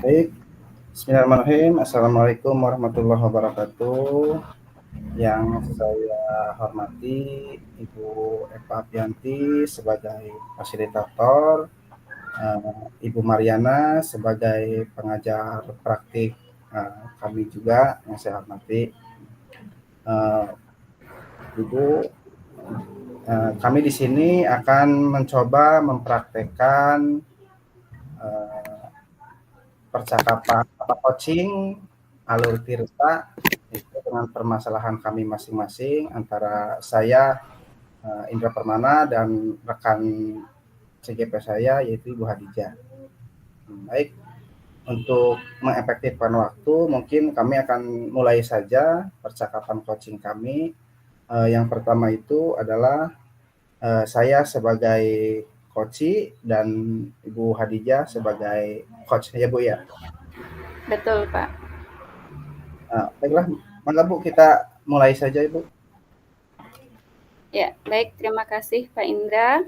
Baik, bismillahirrahmanirrahim. Assalamualaikum warahmatullahi wabarakatuh. Yang saya hormati Ibu Eva Apianti sebagai fasilitator, Ibu Mariana sebagai pengajar praktik, kami juga yang saya hormati. Ibu, kami di sini akan mencoba mempraktekkan percakapan atau coaching alur tirta itu dengan permasalahan kami masing-masing antara saya Indra Permana dan rekan CGP saya yaitu Ibu Hadijah. Baik, untuk mengefektifkan waktu mungkin kami akan mulai saja percakapan coaching kami. Yang pertama itu adalah saya sebagai coach dan Ibu Hadijah sebagai coach ya Bu ya. Betul, Pak. Baiklah, mangga Bu kita mulai saja Ibu. Ya, baik. Terima kasih, Pak Indra.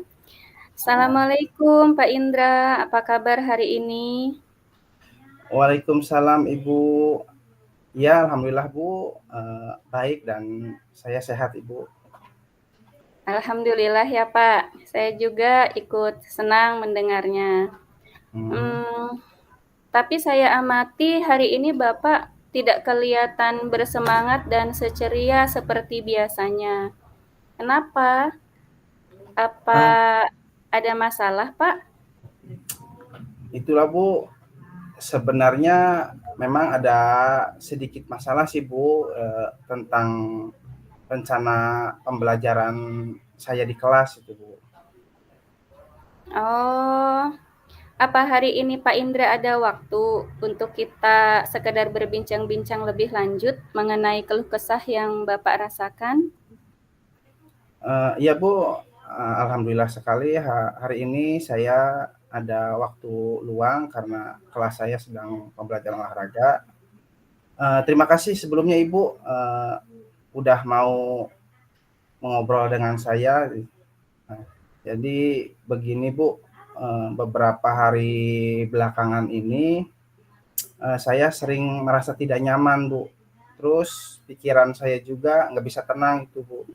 Assalamualaikum, Pak Indra. Apa kabar hari ini? Waalaikumsalam Ibu. Ya, alhamdulillah Bu, baik dan saya sehat Ibu. Alhamdulillah ya, Pak. Saya juga ikut senang mendengarnya. Hmm. Hmm, tapi saya amati hari ini Bapak tidak kelihatan bersemangat dan seceria seperti biasanya. Kenapa? Apa Ah, ada masalah, Pak? itulah Bu, sebenarnya memang ada sedikit masalah sih Bu, tentang rencana pembelajaran saya di kelas itu Bu. Oh, apa hari ini Pak Indra ada waktu untuk kita sekedar berbincang-bincang lebih lanjut mengenai keluh kesah yang Bapak rasakan? Iya Bu, alhamdulillah sekali hari ini saya ada waktu luang karena kelas saya sedang pembelajaran olahraga. Terima kasih sebelumnya Ibu, udah mau ngobrol dengan saya. Nah, jadi begini Bu, beberapa hari belakangan ini saya sering merasa tidak nyaman Bu. Terus pikiran saya juga nggak bisa tenang itu Bu.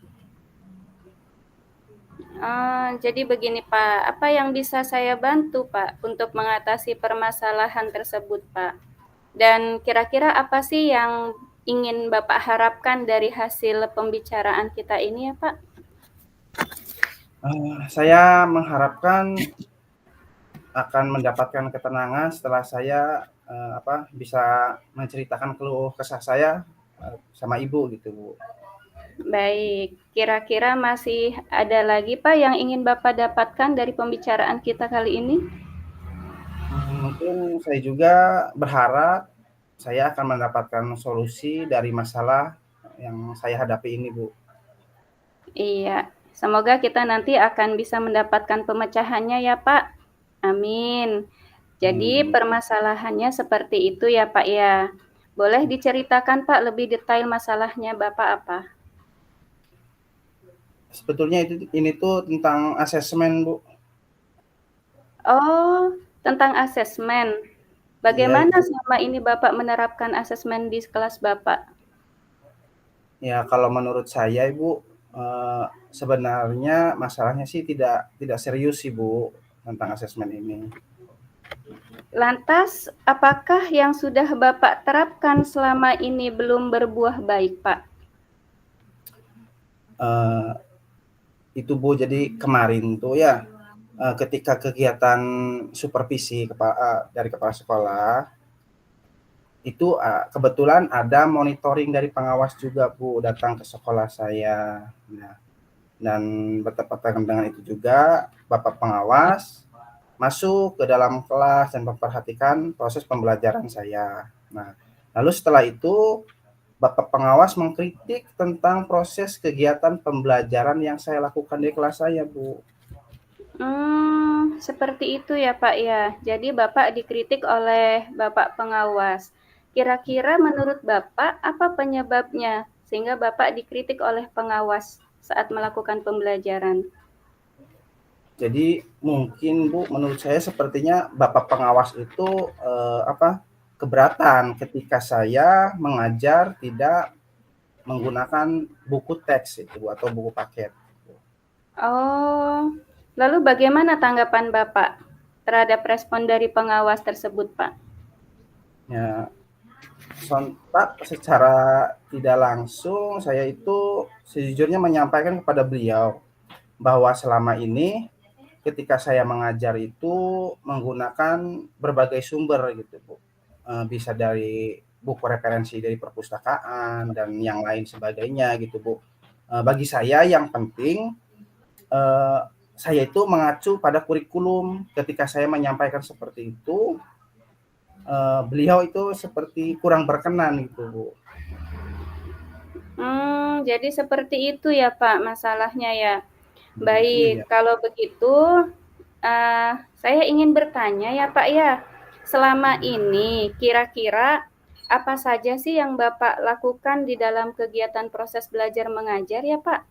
Jadi begini Pak, apa yang bisa saya bantu Pak untuk mengatasi permasalahan tersebut Pak? Dan kira-kira apa sih yang ingin Bapak harapkan dari hasil pembicaraan kita ini ya Pak? Saya mengharapkan akan mendapatkan ketenangan setelah saya bisa menceritakan keluh kesah saya sama ibu gitu Bu. Baik, kira-kira masih ada lagi Pak yang ingin Bapak dapatkan dari pembicaraan kita kali ini? Mungkin saya juga berharap saya akan mendapatkan solusi dari masalah yang saya hadapi ini Bu. Iya, semoga kita nanti akan bisa mendapatkan pemecahannya ya Pak. Amin. Jadi Hmm. permasalahannya seperti itu ya Pak ya. Boleh diceritakan Pak lebih detail masalahnya Bapak apa? Sebetulnya ini tuh tentang asesmen Bu. Oh, tentang asesmen. Iya Bagaimana Ibu. selama ini Bapak menerapkan asesmen di kelas Bapak? Ya kalau menurut saya Ibu, sebenarnya masalahnya sih tidak serius sih Bu tentang asesmen ini. Lantas, apakah yang sudah Bapak terapkan selama ini belum berbuah baik, Pak? Eh, itu Bu, jadi kemarin tuh ya, ketika kegiatan supervisi dari kepala sekolah, itu kebetulan ada monitoring dari pengawas juga Bu datang ke sekolah saya. Nah, dan bertepatan dengan itu juga Bapak pengawas masuk ke dalam kelas dan memperhatikan proses pembelajaran saya. Nah, lalu setelah itu Bapak pengawas mengkritik tentang proses kegiatan pembelajaran yang saya lakukan di kelas saya, Bu. Seperti itu ya Pak ya. Jadi Bapak dikritik oleh Bapak pengawas. Kira-kira menurut Bapak apa penyebabnya sehingga Bapak dikritik oleh pengawas saat melakukan pembelajaran? Jadi mungkin Bu, menurut saya sepertinya Bapak pengawas itu keberatan ketika saya mengajar tidak menggunakan buku teks itu Bu, atau buku paket. Oh, lalu bagaimana tanggapan Bapak terhadap respon dari pengawas tersebut, Pak? Ya, sontak secara tidak langsung saya itu sejujurnya menyampaikan kepada beliau bahwa selama ini ketika saya mengajar itu menggunakan berbagai sumber gitu Bu. Bisa dari buku referensi dari perpustakaan dan yang lain sebagainya gitu Bu. Bagi saya yang penting saya itu mengacu pada kurikulum. Ketika saya menyampaikan seperti itu, beliau itu seperti kurang berkenan gitu Bu. Jadi seperti itu ya Pak masalahnya ya. Baik, Iya. kalau begitu saya ingin bertanya ya Pak ya, selama ini kira-kira apa saja sih yang Bapak lakukan di dalam kegiatan proses belajar mengajar ya Pak?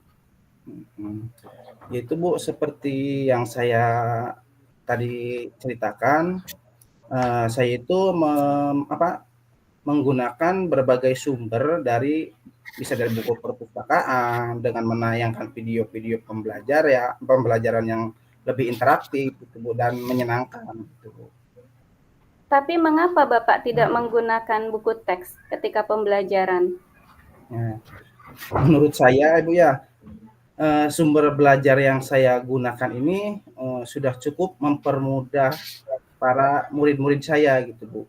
Itu Bu, seperti yang saya tadi ceritakan, saya itu menggunakan berbagai sumber dari bisa dari buku perpustakaan dengan menayangkan video-video pembelajaran yang lebih interaktif gitu Bu, dan menyenangkan gitu Bu. Tapi mengapa Bapak tidak menggunakan buku teks ketika pembelajaran? Ya, menurut saya Ibu ya, sumber belajar yang saya gunakan ini sudah cukup mempermudah para murid-murid saya gitu Bu.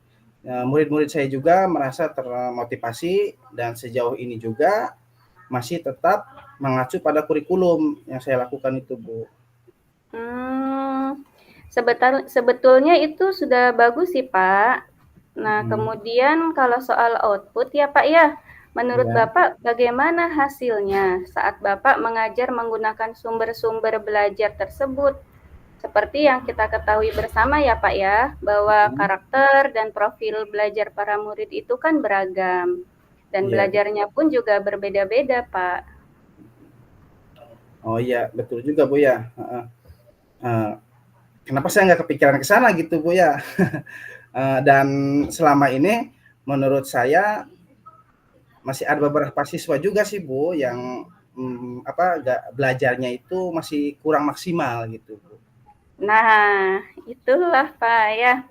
Murid-murid saya juga merasa termotivasi dan sejauh ini juga masih tetap mengacu pada kurikulum yang saya lakukan itu Bu. Sebetulnya itu sudah bagus sih Pak. Nah, kemudian kalau soal output ya Pak ya, menurut Ya. Bapak bagaimana hasilnya saat Bapak mengajar menggunakan sumber-sumber belajar tersebut? Seperti yang kita ketahui bersama ya Pak ya, bahwa karakter dan profil belajar para murid itu kan beragam. Dan Iya. belajarnya pun juga berbeda-beda Pak. Oh iya, betul juga Bu ya. Kenapa saya nggak kepikiran ke sana gitu Bu ya. Dan selama ini menurut saya masih ada beberapa siswa juga sih Bu yang belajarnya itu masih kurang maksimal gitu Bu. Nah, itulah Pak ya,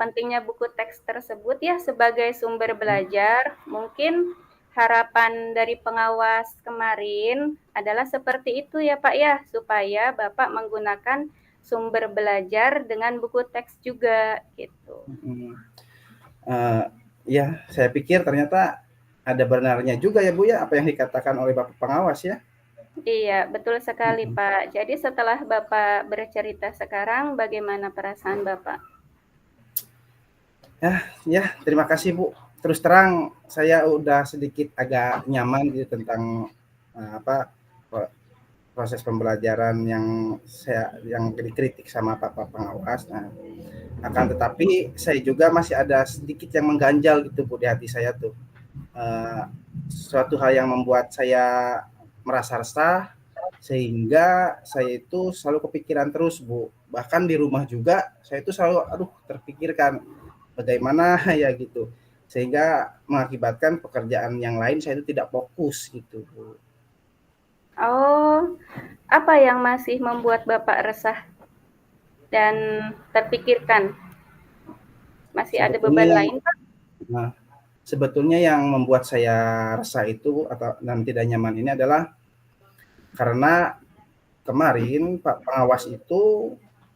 pentingnya buku teks tersebut ya sebagai sumber belajar. Mungkin harapan dari pengawas kemarin adalah seperti itu ya Pak ya, supaya Bapak menggunakan sumber belajar dengan buku teks juga gitu. Ya, saya pikir ternyata ada benarnya juga ya Bu ya apa yang dikatakan oleh Bapak pengawas ya. Iya, betul sekali Pak. Jadi setelah Bapak bercerita sekarang, bagaimana perasaan Bapak? Ya, terima kasih Bu. Terus terang saya udah sedikit agak nyaman gitu tentang proses pembelajaran yang dikritik sama Bapak pengawas. Nah, akan tetapi saya juga masih ada sedikit yang mengganjal gitu Bu di hati saya tuh. Suatu hal yang membuat saya merasa resah sehingga saya itu selalu kepikiran terus Bu. Bahkan di rumah juga saya itu selalu terpikirkan bagaimana ya gitu. Sehingga mengakibatkan pekerjaan yang lain saya itu tidak fokus gitu Bu. Oh, apa yang masih membuat Bapak resah dan terpikirkan? Masih ada beban lain Pak? Nah, sebetulnya yang membuat saya resah itu dan tidak nyaman ini adalah karena kemarin Pak pengawas itu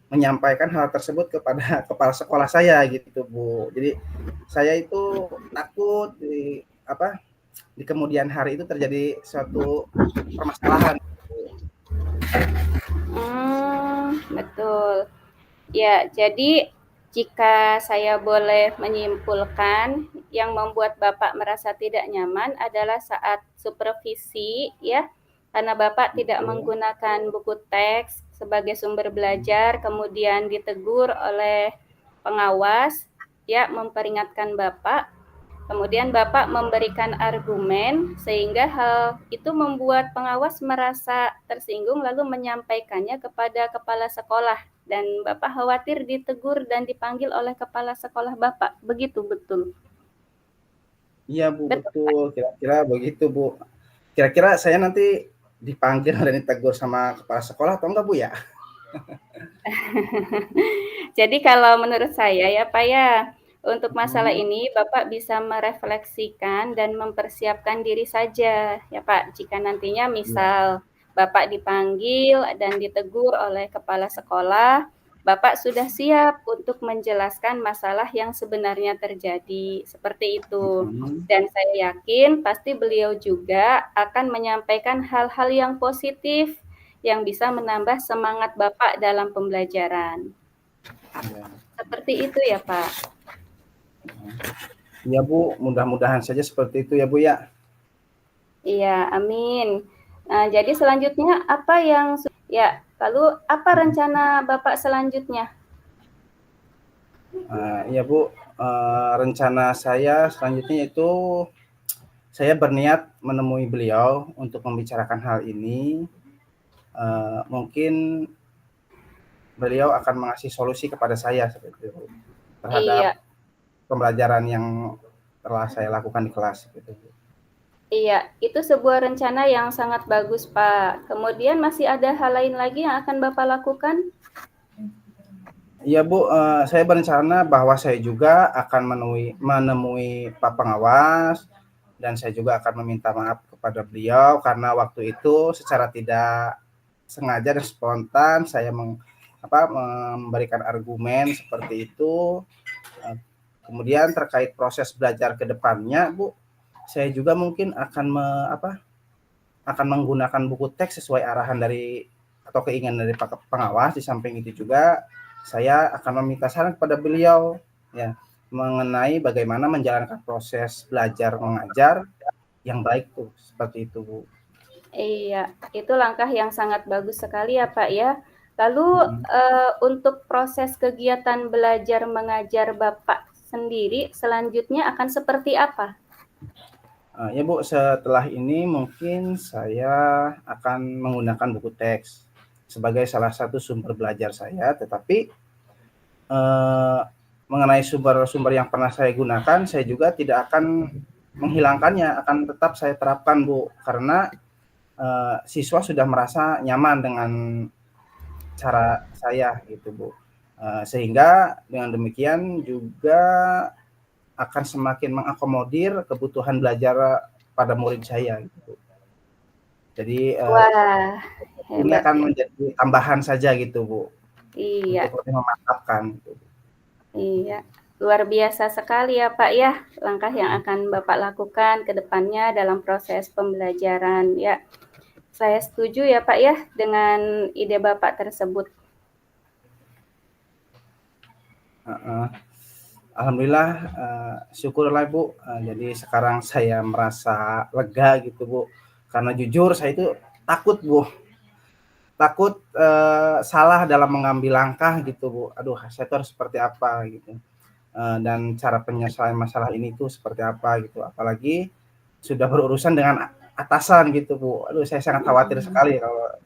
menyampaikan hal tersebut kepada kepala sekolah saya gitu Bu. Jadi saya itu takut di kemudian hari itu terjadi suatu permasalahan. Betul. Ya, jadi jika saya boleh menyimpulkan, yang membuat Bapak merasa tidak nyaman adalah saat supervisi ya, karena Bapak tidak menggunakan buku teks sebagai sumber belajar, kemudian ditegur oleh pengawas ya, memperingatkan Bapak. Kemudian Bapak memberikan argumen sehingga hal itu membuat pengawas merasa tersinggung lalu menyampaikannya kepada kepala sekolah dan Bapak khawatir ditegur dan dipanggil oleh kepala sekolah Bapak. Begitu betul? Iya Bu, Betul, Pak? betul. Kira-kira begitu Bu. Kira-kira saya nanti dipanggil dan ditegur sama kepala sekolah atau enggak Bu ya? Jadi kalau menurut saya ya Pak ya, untuk masalah Hmm, ini Bapak bisa merefleksikan dan mempersiapkan diri saja ya Pak. Jika nantinya iya. misal Bapak dipanggil dan ditegur oleh kepala sekolah, Bapak sudah siap untuk menjelaskan masalah yang sebenarnya terjadi, seperti itu. Mhm. Dan saya yakin pasti beliau juga akan menyampaikan hal-hal yang positif yang bisa menambah semangat Bapak dalam pembelajaran. Iya. Seperti itu ya, Pak? Iya Bu, mudah-mudahan saja seperti itu ya Bu ya. Iya, amin. Jadi selanjutnya apa yang ya, lalu apa rencana Bapak selanjutnya? Iya Bu, rencana saya selanjutnya itu saya berniat menemui beliau untuk membicarakan hal ini. Mungkin beliau akan mengasih solusi kepada saya seperti itu terhadap Iya, pembelajaran yang telah saya lakukan di kelas gitu. iya, itu sebuah rencana yang sangat bagus, Pak. Kemudian masih ada hal lain lagi yang akan Bapak lakukan? Iya Bu, saya berencana bahwa saya juga akan menemui Pak Pengawas dan saya juga akan meminta maaf kepada beliau karena waktu itu secara tidak sengaja dan spontan saya memberikan argumen seperti itu. Kemudian terkait proses belajar ke depannya, Bu, saya juga mungkin akan menggunakan buku teks sesuai arahan dari atau keinginan dari Pak Pengawas. Di samping itu juga saya akan meminta saran kepada beliau ya mengenai bagaimana menjalankan proses belajar mengajar yang baik tuh seperti itu Bu. Iya, itu langkah yang sangat bagus sekali ya, Pak, ya. Lalu, Hmm. untuk proses kegiatan belajar mengajar Bapak sendiri selanjutnya akan seperti apa? Ya Bu, setelah ini mungkin saya akan menggunakan buku teks sebagai salah satu sumber belajar saya, tetapi eh, mengenai sumber-sumber yang pernah saya gunakan, saya juga tidak akan menghilangkannya, akan tetap saya terapkan Bu, karena siswa sudah merasa nyaman dengan cara saya gitu Bu. Sehingga dengan demikian juga akan semakin mengakomodir kebutuhan belajar pada murid saya gitu. Jadi Wah, ini hebat akan ya. menjadi tambahan saja gitu Bu, untuk Iya, lebih memantapkan gitu. iya. Luar biasa sekali ya, Pak, ya, langkah yang akan Bapak lakukan ke depannya dalam proses pembelajaran. Ya, saya setuju ya, Pak, ya, dengan ide Bapak tersebut. Heeh. Alhamdulillah, syukurlah Bu, jadi sekarang saya merasa lega gitu Bu, karena jujur saya itu takut Bu, takut, salah dalam mengambil langkah gitu Bu, aduh saya tuh harus seperti apa gitu, dan cara penyelesaian masalah ini tuh seperti apa gitu, apalagi sudah berurusan dengan atasan gitu Bu, aduh saya sangat khawatir Mhm. sekali kalau,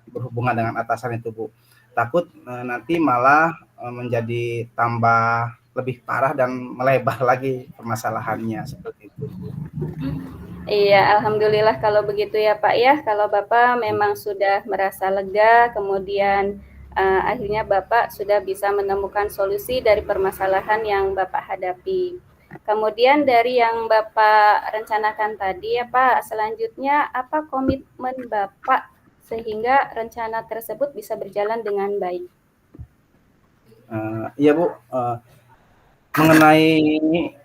berhubungan dengan atasan itu Bu, takut, nanti malah, menjadi tambah lebih parah dan melebar lagi permasalahannya seperti itu Bu. Iya, alhamdulillah kalau begitu ya Pak ya. Kalau Bapak memang sudah merasa lega, kemudian akhirnya Bapak sudah bisa menemukan solusi dari permasalahan yang Bapak hadapi. Kemudian dari yang Bapak rencanakan tadi ya Pak, selanjutnya apa komitmen Bapak sehingga rencana tersebut bisa berjalan dengan baik? Iya Bu, mengenai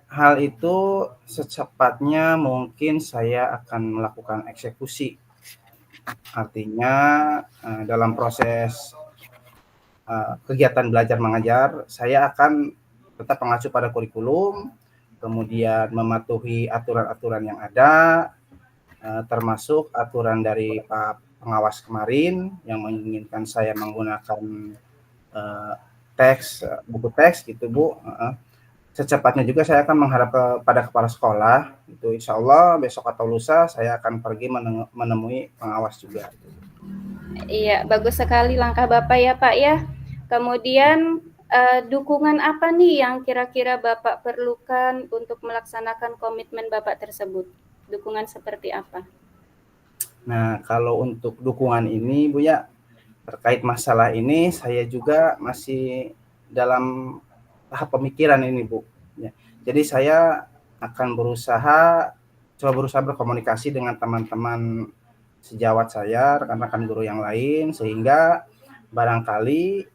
hal itu secepatnya mungkin saya akan melakukan eksekusi. Artinya, dalam proses, kegiatan belajar mengajar, saya akan tetap mengacu pada kurikulum, kemudian mematuhi aturan-aturan yang ada, termasuk aturan dari Pak Pengawas kemarin yang menginginkan saya menggunakan, eee, buku teks gitu Bu, heeh. Secepatnya juga saya akan menghadap kepada kepala sekolah, itu insya Allah besok atau lusa saya akan pergi menemui pengawas juga. Iya, bagus sekali langkah Bapak ya Pak ya. Kemudian dukungan apa nih yang kira-kira Bapak perlukan untuk melaksanakan komitmen Bapak tersebut? Dukungan seperti apa? Nah, kalau untuk dukungan ini Bu ya, terkait masalah ini saya juga masih dalam tahap pemikiran ini Bu. Ya. Jadi saya akan coba berusaha berkomunikasi dengan teman-teman sejawat saya, rekan-rekan guru yang lain, sehingga barangkali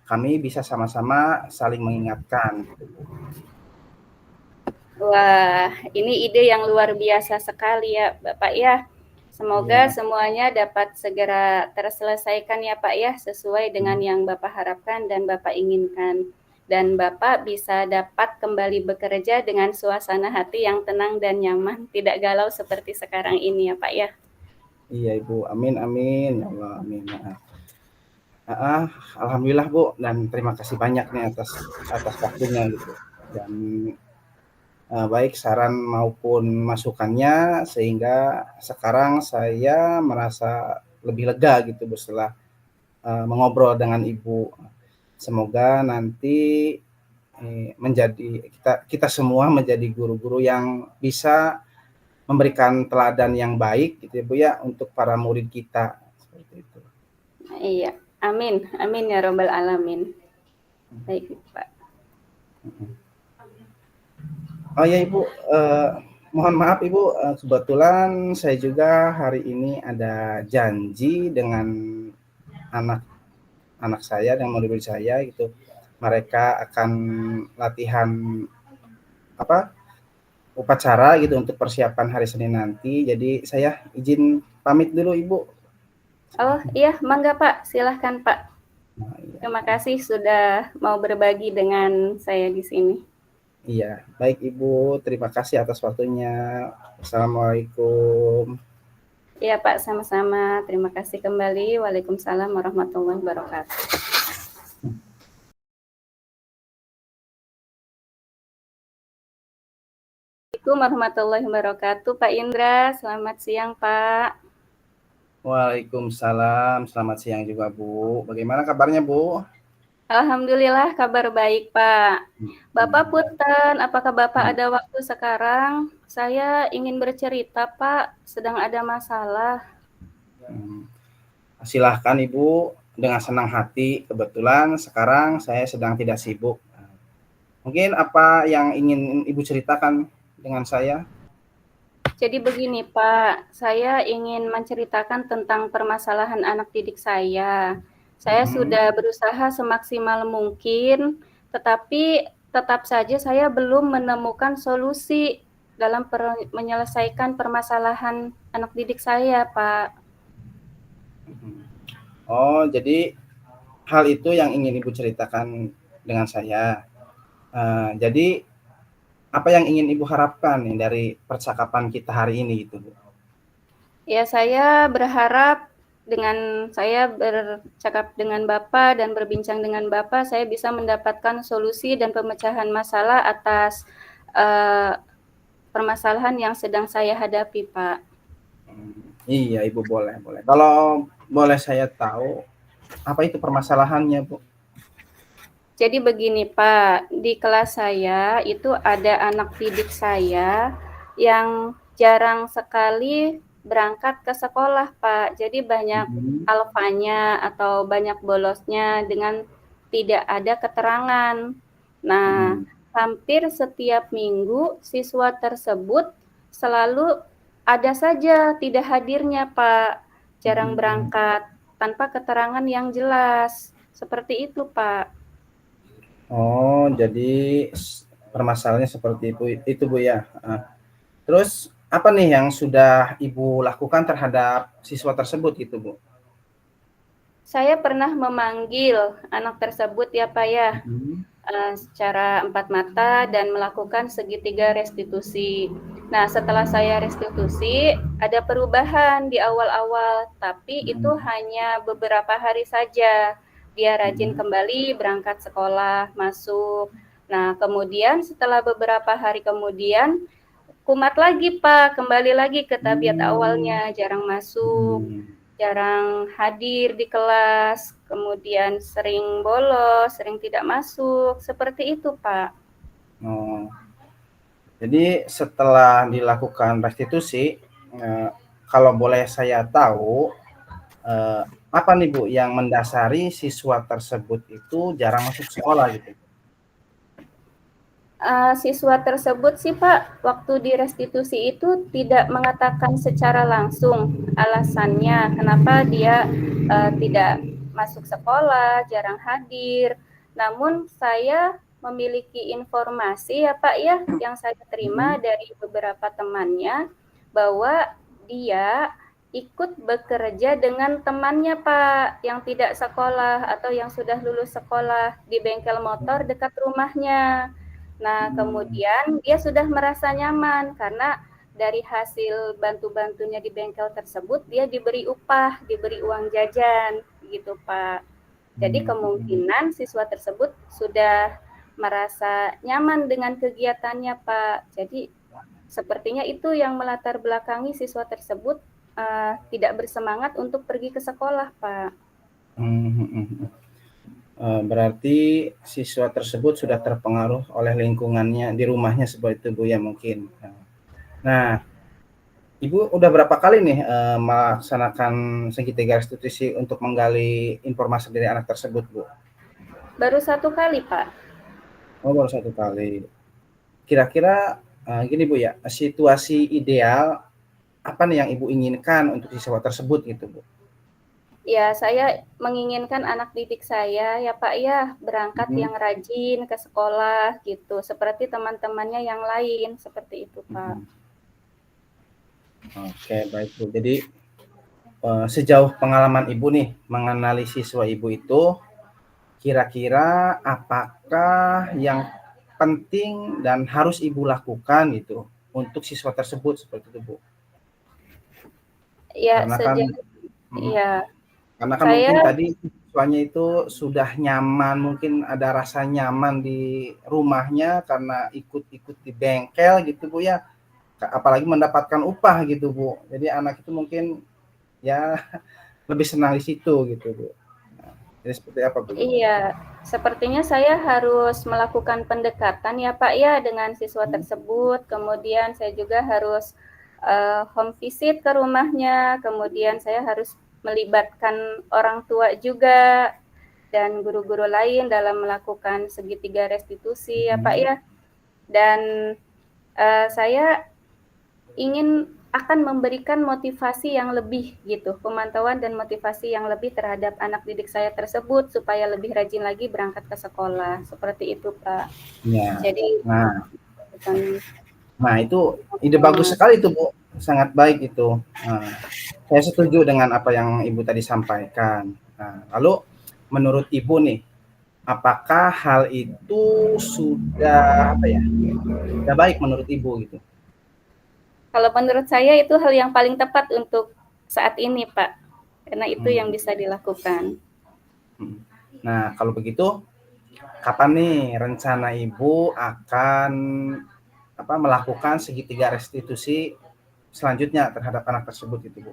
kami bisa sama-sama saling mengingatkan. Wah, ini ide yang luar biasa sekali ya Bapak ya. Semoga Ya, semuanya dapat segera terselesaikan ya Pak ya, sesuai dengan yang Bapak harapkan dan Bapak inginkan. Dan Bapak bisa dapat kembali bekerja dengan suasana hati yang tenang dan nyaman, tidak galau seperti sekarang ini ya Pak ya. iya Ibu, amin amin ya Allah, amin. Alhamdulillah Bu, dan terima kasih banyak nih atas waktunya gitu. Dan baik saran maupun masukannya, sehingga sekarang saya merasa lebih lega gitu Bu setelah mengobrol dengan Ibu. Semoga nanti menjadi kita semua menjadi guru-guru yang bisa memberikan teladan yang baik gitu ya Bu ya untuk para murid kita seperti itu. Iya, amin, amin ya robbal alamin. Baik Pak. Oh ya Ibu, mohon maaf Ibu, kebetulan saya juga hari ini ada janji dengan anak saya dan murid saya gitu. Mereka akan latihan apa upacara gitu untuk persiapan hari Senin nanti. Jadi saya izin pamit dulu Ibu. Oh iya, mangga Pak, silahkan Pak. Nah, iya. Terima kasih sudah mau berbagi dengan saya di sini. Iya, baik Ibu, terima kasih atas waktunya. Assalamualaikum. Iya Pak, sama-sama. Terima kasih kembali. Waalaikumsalam warahmatullahi wabarakatuh. Assalamualaikum warahmatullahi wabarakatuh. Pak Indra, selamat siang Pak. Waalaikumsalam, selamat siang juga Bu. Bagaimana kabarnya Bu? Alhamdulillah kabar baik Pak. Bapak punten, apakah Bapak ada waktu sekarang? Saya ingin bercerita Pak, sedang ada masalah. Silahkan Ibu, dengan senang hati. Kebetulan sekarang saya sedang tidak sibuk. Mungkin apa yang ingin Ibu ceritakan dengan saya? Jadi begini Pak, saya ingin menceritakan tentang permasalahan anak didik saya. Saya sudah berusaha semaksimal mungkin, tetapi tetap saja saya belum menemukan solusi dalam menyelesaikan permasalahan anak didik saya, Pak. Oh, jadi hal itu yang ingin Ibu ceritakan dengan saya. Jadi apa yang ingin Ibu harapkan nih dari percakapan kita hari ini gitu, Bu? Ya, saya berharap dengan saya bercakap dengan Bapak dan berbincang dengan Bapak, saya bisa mendapatkan solusi dan pemecahan masalah atas permasalahan yang sedang saya hadapi, Pak. Iya, Ibu boleh, boleh. Kalau boleh saya tahu, apa itu permasalahannya, Bu? Jadi begini Pak, di kelas saya itu ada anak didik saya yang jarang sekali berangkat ke sekolah Pak. Jadi banyak alfanya atau banyak bolosnya dengan tidak ada keterangan. Nah, hampir setiap minggu siswa tersebut selalu ada saja tidak hadirnya Pak, jarang berangkat tanpa keterangan yang jelas. Seperti itu Pak. Oh, jadi permasalahannya seperti itu Bu ya. Terus apa nih yang sudah Ibu lakukan terhadap siswa tersebut gitu, Bu? Saya pernah memanggil anak tersebut ya Pak ya, secara empat mata dan melakukan segitiga restitusi. Nah, setelah saya restitusi, ada perubahan di awal-awal, tapi itu hanya beberapa hari saja. Dia rajin kembali berangkat sekolah, masuk. Nah, kemudian setelah beberapa hari kemudian, kumat lagi Pak, kembali lagi ke tabiat awalnya, jarang masuk. jarang hadir di kelas, kemudian sering bolos, sering tidak masuk, seperti itu, Pak. Oh. Jadi setelah dilakukan restitusi, kalau boleh saya tahu, apa nih Bu yang mendasari siswa tersebut itu jarang masuk sekolah gitu? Siswa tersebut sih Pak, waktu direstitusi itu tidak mengatakan secara langsung alasannya kenapa dia tidak masuk sekolah, jarang hadir. Namun saya memiliki informasi ya Pak ya, yang saya terima dari beberapa temannya bahwa dia ikut bekerja dengan temannya Pak yang tidak sekolah atau yang sudah lulus sekolah di bengkel motor dekat rumahnya. Nah, kemudian dia sudah merasa nyaman karena dari hasil bantu-bantunya di bengkel tersebut dia diberi upah, diberi uang jajan, gitu Pak. Jadi kemungkinan siswa tersebut sudah merasa nyaman dengan kegiatannya Pak. Jadi sepertinya itu yang melatar belakangi siswa tersebut tidak bersemangat untuk pergi ke sekolah Pak. Berarti siswa tersebut sudah terpengaruh oleh lingkungannya di rumahnya seperti itu Bu ya mungkin. Nah, Ibu udah berapa kali nih melaksanakan segitiga restitusi untuk menggali informasi dari anak tersebut Bu? Baru 1 kali Pak. Oh baru 1 kali. Kira-kira gini Bu ya, situasi ideal apa nih yang Ibu inginkan untuk siswa tersebut gitu Bu? Ya, saya menginginkan anak didik saya ya Pak ya, berangkat yang rajin ke sekolah gitu, seperti teman-temannya yang lain, seperti itu Pak. Oke, baik Bu. Jadi sejauh pengalaman Ibu nih mengenali siswa Ibu itu, kira-kira apakah yang penting dan harus Ibu lakukan gitu untuk siswa tersebut seperti itu Bu? Ya, Karena kan ya, karena kan mungkin tadi siswanya itu sudah nyaman, mungkin ada rasa nyaman di rumahnya karena ikut-ikut di bengkel gitu Bu ya, apalagi mendapatkan upah gitu Bu. Jadi anak itu mungkin ya lebih senang di situ gitu Bu. Nah, jadi seperti apa Bu? Iya, sepertinya saya harus melakukan pendekatan ya Pak ya dengan siswa tersebut, kemudian saya juga harus home visit ke rumahnya, kemudian saya harus melibatkan orang tua juga dan guru-guru lain dalam melakukan segitiga restitusi ya Pak ya. Dan saya ingin akan memberikan motivasi yang lebih gitu, pemantauan dan motivasi yang lebih terhadap anak didik saya tersebut supaya lebih rajin lagi berangkat ke sekolah, seperti itu Pak. Ya. Jadi nah itu ide bagus sekali itu Bu, sangat baik itu. Nah, saya setuju dengan apa yang Ibu tadi sampaikan. Nah, lalu menurut Ibu nih, apakah hal itu sudah apa ya, sudah baik menurut Ibu gitu? Kalau menurut saya itu hal yang paling tepat untuk saat ini Pak, karena itu yang bisa dilakukan. Nah kalau begitu, kapan nih rencana Ibu akan melakukan segitiga restitusi selanjutnya terhadap anak tersebut itu Bu?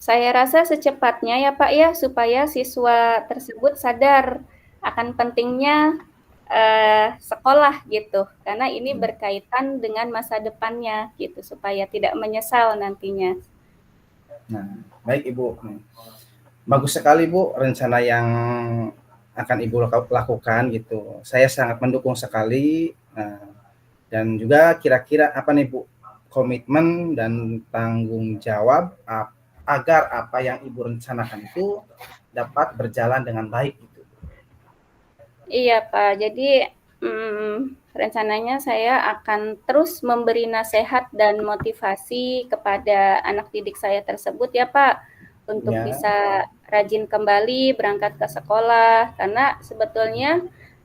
Saya rasa secepatnya ya Pak ya, supaya siswa tersebut sadar akan pentingnya sekolah gitu, karena ini berkaitan dengan masa depannya gitu, supaya tidak menyesal nantinya. Nah, baik Ibu. Bagus sekali Bu rencana yang akan Ibu lakukan gitu. Saya sangat mendukung sekali. Dan juga kira-kira apa nih Bu komitmen dan tanggung jawab agar apa yang Ibu rencanakan itu dapat berjalan dengan baik gitu. Iya Pak, jadi rencananya saya akan terus memberi nasihat dan motivasi kepada anak didik saya tersebut ya Pak, untuk bisa rajin kembali berangkat ke sekolah, karena sebetulnya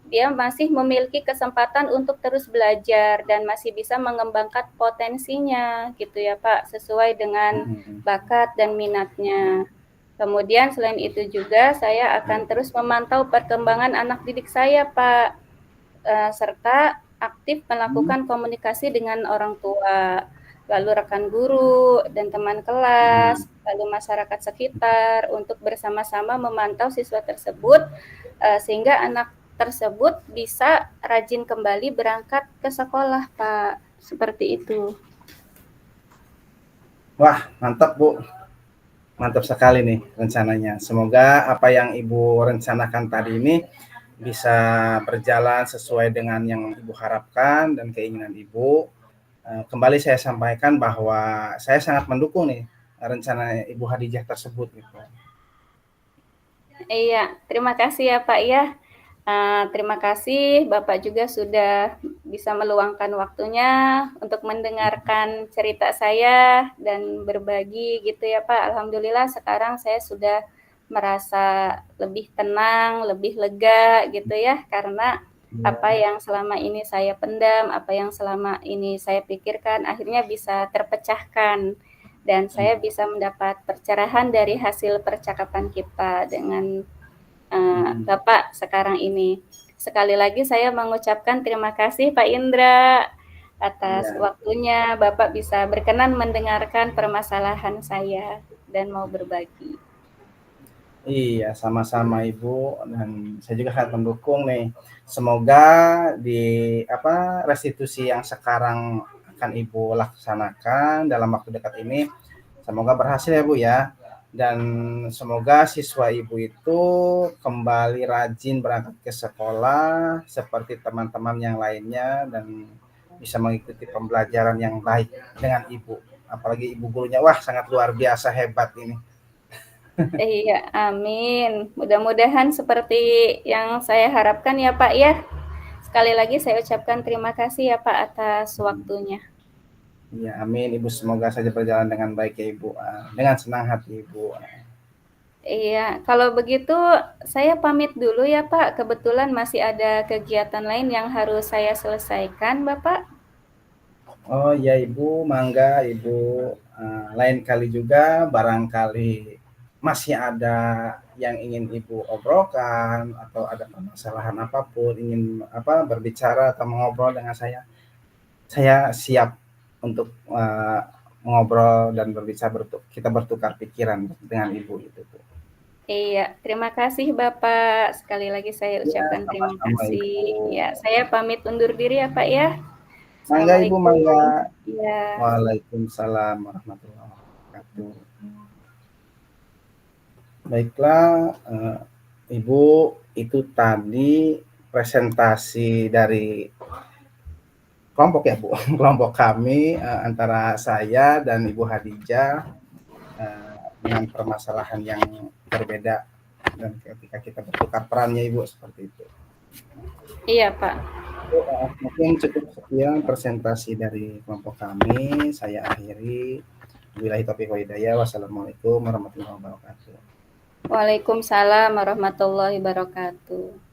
dia masih memiliki kesempatan untuk terus belajar dan masih bisa mengembangkan potensinya gitu ya Pak, sesuai dengan bakat dan minatnya. Kemudian selain itu juga saya akan terus memantau perkembangan anak didik saya Pak, serta aktif melakukan komunikasi dengan orang tua, lalu rekan guru dan teman kelas, lalu masyarakat sekitar untuk bersama-sama memantau siswa tersebut sehingga anak tersebut bisa rajin kembali berangkat ke sekolah, Pak. Seperti itu. Wah, mantap Bu. Mantap sekali nih rencananya. Semoga apa yang Ibu rencanakan tadi ini bisa berjalan sesuai dengan yang Ibu harapkan dan keinginan Ibu. Kembali saya sampaikan bahwa saya sangat mendukung nih rencana Ibu Hadijah tersebut gitu. Iya, terima kasih ya Pak ya. Terima kasih Bapak juga sudah bisa meluangkan waktunya untuk mendengarkan cerita saya dan berbagi gitu ya Pak. Alhamdulillah sekarang saya sudah merasa lebih tenang, lebih lega gitu ya, karena apa yang selama ini saya pendam, apa yang selama ini saya pikirkan akhirnya bisa terpecahkan dan saya bisa mendapat pencerahan dari hasil percakapan kita dengan Bapak sekarang ini. Sekali lagi saya mengucapkan terima kasih Pak Indra atas Ya. waktunya. Bapak bisa berkenan mendengarkan permasalahan saya dan mau berbagi. Iya, sama-sama Ibu, dan saya juga sangat mendukung nih. Semoga di restitusi yang sekarang akan Ibu laksanakan dalam waktu dekat ini, semoga berhasil ya Bu ya. Dan semoga siswa Ibu itu kembali rajin berangkat ke sekolah seperti teman-teman yang lainnya dan bisa mengikuti pembelajaran yang baik dengan Ibu. Apalagi Ibu gurunya, wah sangat luar biasa hebat ini. Iya, amin. Mudah-mudahan seperti yang saya harapkan ya Pak ya. Sekali lagi saya ucapkan terima kasih ya Pak atas waktunya. Ya, amin Ibu, semoga saja berjalan dengan baik ya Ibu. Dengan senang hati Ibu. Iya, kalau begitu saya pamit dulu ya Pak. Kebetulan masih ada kegiatan lain yang harus saya selesaikan, Bapak. Oh ya Ibu, mangga Ibu. Lain kali juga barangkali masih ada yang ingin Ibu obrolkan atau ada permasalahan apapun, ingin berbicara atau mengobrol dengan saya siap untuk ngobrol dan berbicara, kita bertukar pikiran dengan Ibu itu. Iya, terima kasih Bapak. Sekali lagi saya Ya, ucapkan terima sama-sama kasih. Ibu. Ya, saya pamit undur diri ya Pak ya. Mangga Ibu, mangga. Assalamualaikum. Ya. Waalaikumsalam warahmatullahi wabarakatuh. Baiklah, Ibu, itu tadi presentasi dari kelompok ya Bu, kelompok kami antara saya dan Ibu Hadijah dengan permasalahan yang berbeda dan ketika kita bertukar perannya Ibu seperti itu. Iya Pak. Mungkin cukup sekian presentasi dari kelompok kami. Saya akhiri. Wabillahi taufiq wal hidayah. Wassalamualaikum warahmatullahi wabarakatuh. Waalaikumsalam warahmatullahi wabarakatuh.